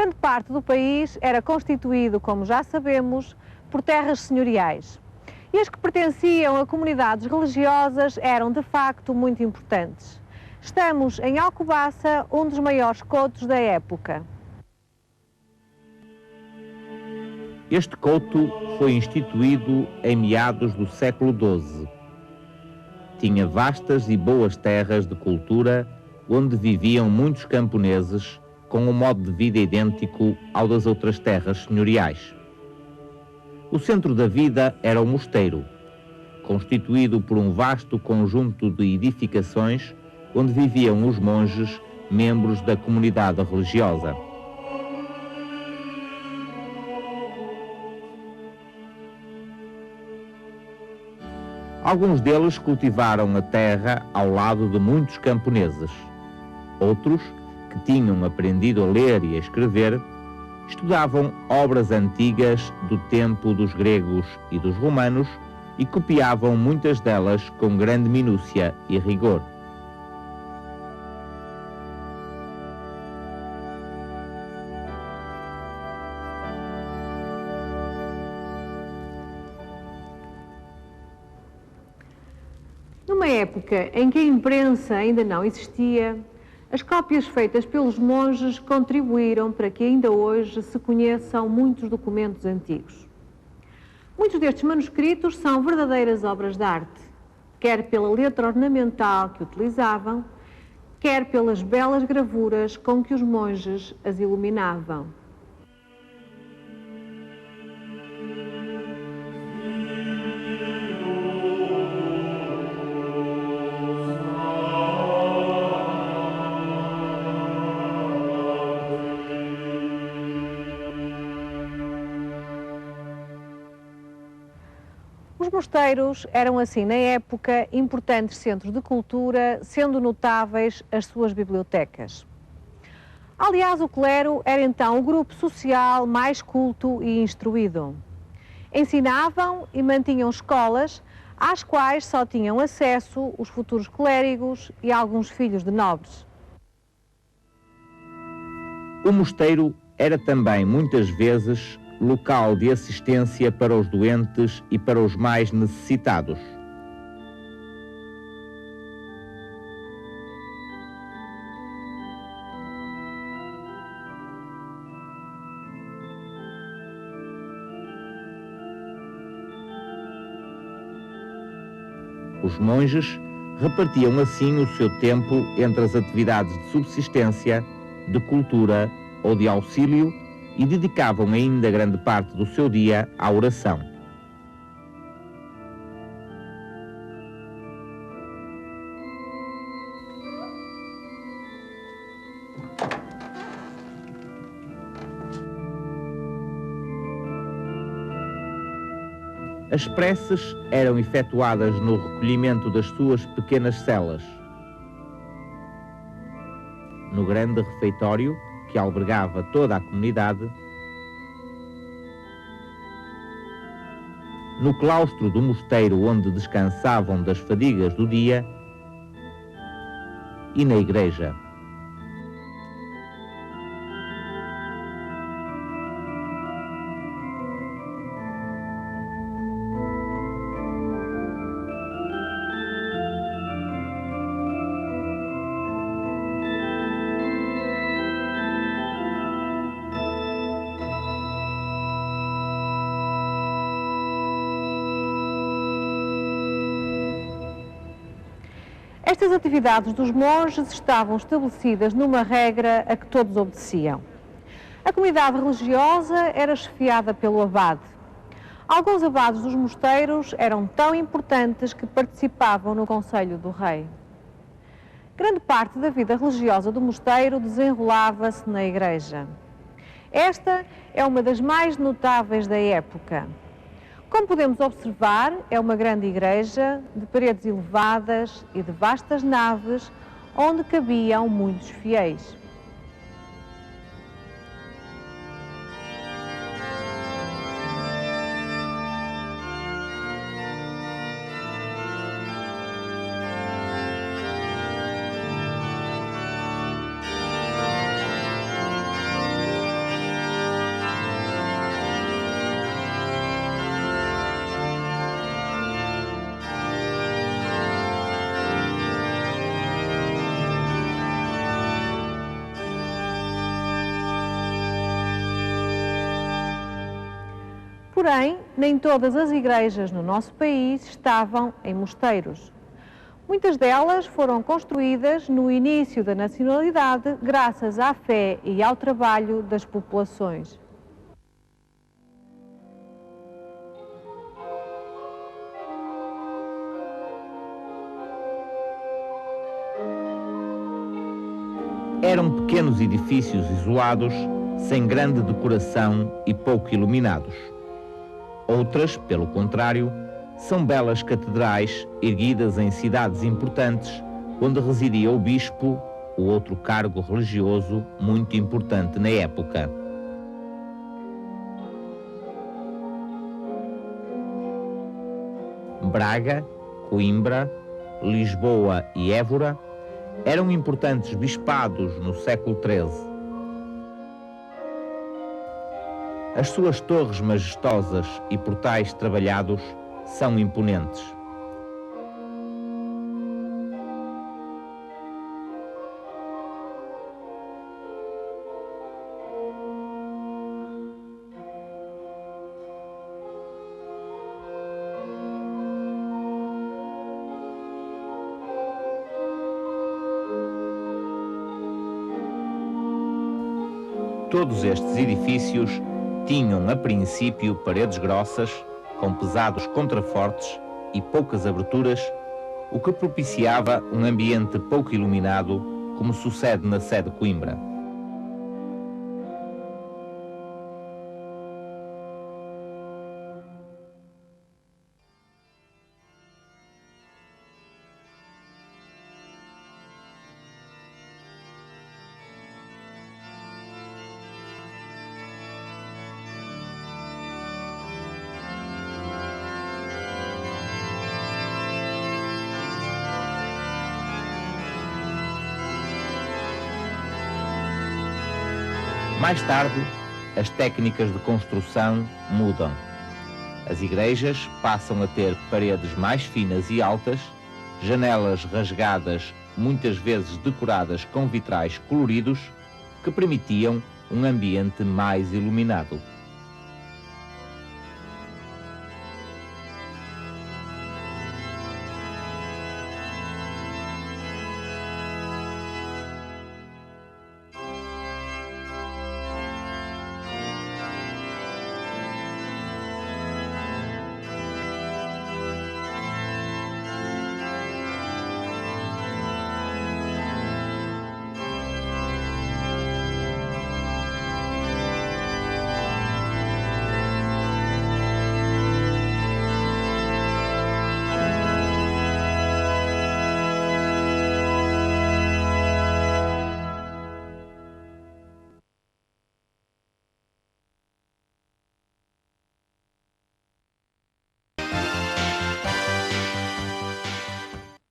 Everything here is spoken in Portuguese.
Grande parte do país era constituído, como já sabemos, por terras senhoriais. E as que pertenciam a comunidades religiosas eram, de facto, muito importantes. Estamos em Alcobaça, um dos maiores coutos da época. Este couto foi instituído em meados do século XII. Tinha vastas e boas terras de cultura, onde viviam muitos camponeses com um modo de vida idêntico ao das outras terras senhoriais. O centro da vida era o mosteiro, constituído por um vasto conjunto de edificações onde viviam os monges, membros da comunidade religiosa. Alguns deles cultivaram a terra ao lado de muitos camponeses. Outros, que tinham aprendido a ler e a escrever, estudavam obras antigas do tempo dos gregos e dos romanos e copiavam muitas delas com grande minúcia e rigor. Numa época em que a imprensa ainda não existia, as cópias feitas pelos monges contribuíram para que ainda hoje se conheçam muitos documentos antigos. Muitos destes manuscritos são verdadeiras obras de arte, quer pela letra ornamental que utilizavam, quer pelas belas gravuras com que os monges as iluminavam. Os mosteiros eram, assim, na época, importantes centros de cultura, sendo notáveis as suas bibliotecas. Aliás, o clero era então o grupo social mais culto e instruído. Ensinavam e mantinham escolas às quais só tinham acesso os futuros clérigos e alguns filhos de nobres. O mosteiro era também, muitas vezes, local de assistência para os doentes e para os mais necessitados. Os monges repartiam assim o seu tempo entre as atividades de subsistência, de cultura ou de auxílio e dedicavam ainda grande parte do seu dia à oração. As preces eram efetuadas no recolhimento das suas pequenas celas. No grande refeitório, que albergava toda a comunidade, no claustro do mosteiro onde descansavam das fadigas do dia e na igreja. Estas atividades dos monges estavam estabelecidas numa regra a que todos obedeciam. A comunidade religiosa era chefiada pelo abade. Alguns abades dos mosteiros eram tão importantes que participavam no conselho do rei. Grande parte da vida religiosa do mosteiro desenrolava-se na igreja. Esta é uma das mais notáveis da época. Como podemos observar, é uma grande igreja de paredes elevadas e de vastas naves, onde cabiam muitos fiéis. Porém, nem todas as igrejas no nosso país estavam em mosteiros. Muitas delas foram construídas no início da nacionalidade graças à fé e ao trabalho das populações. Eram pequenos edifícios isolados, sem grande decoração e pouco iluminados. Outras, pelo contrário, são belas catedrais erguidas em cidades importantes, onde residia o bispo, o outro cargo religioso muito importante na época. Braga, Coimbra, Lisboa e Évora eram importantes bispados no século XIII. As suas torres majestosas e portais trabalhados são imponentes. Todos estes edifícios tinham, a princípio, paredes grossas, com pesados contrafortes e poucas aberturas, o que propiciava um ambiente pouco iluminado, como sucede na sede de Coimbra. Mais tarde, as técnicas de construção mudam. As igrejas passam a ter paredes mais finas e altas, janelas rasgadas, muitas vezes decoradas com vitrais coloridos, que permitiam um ambiente mais iluminado.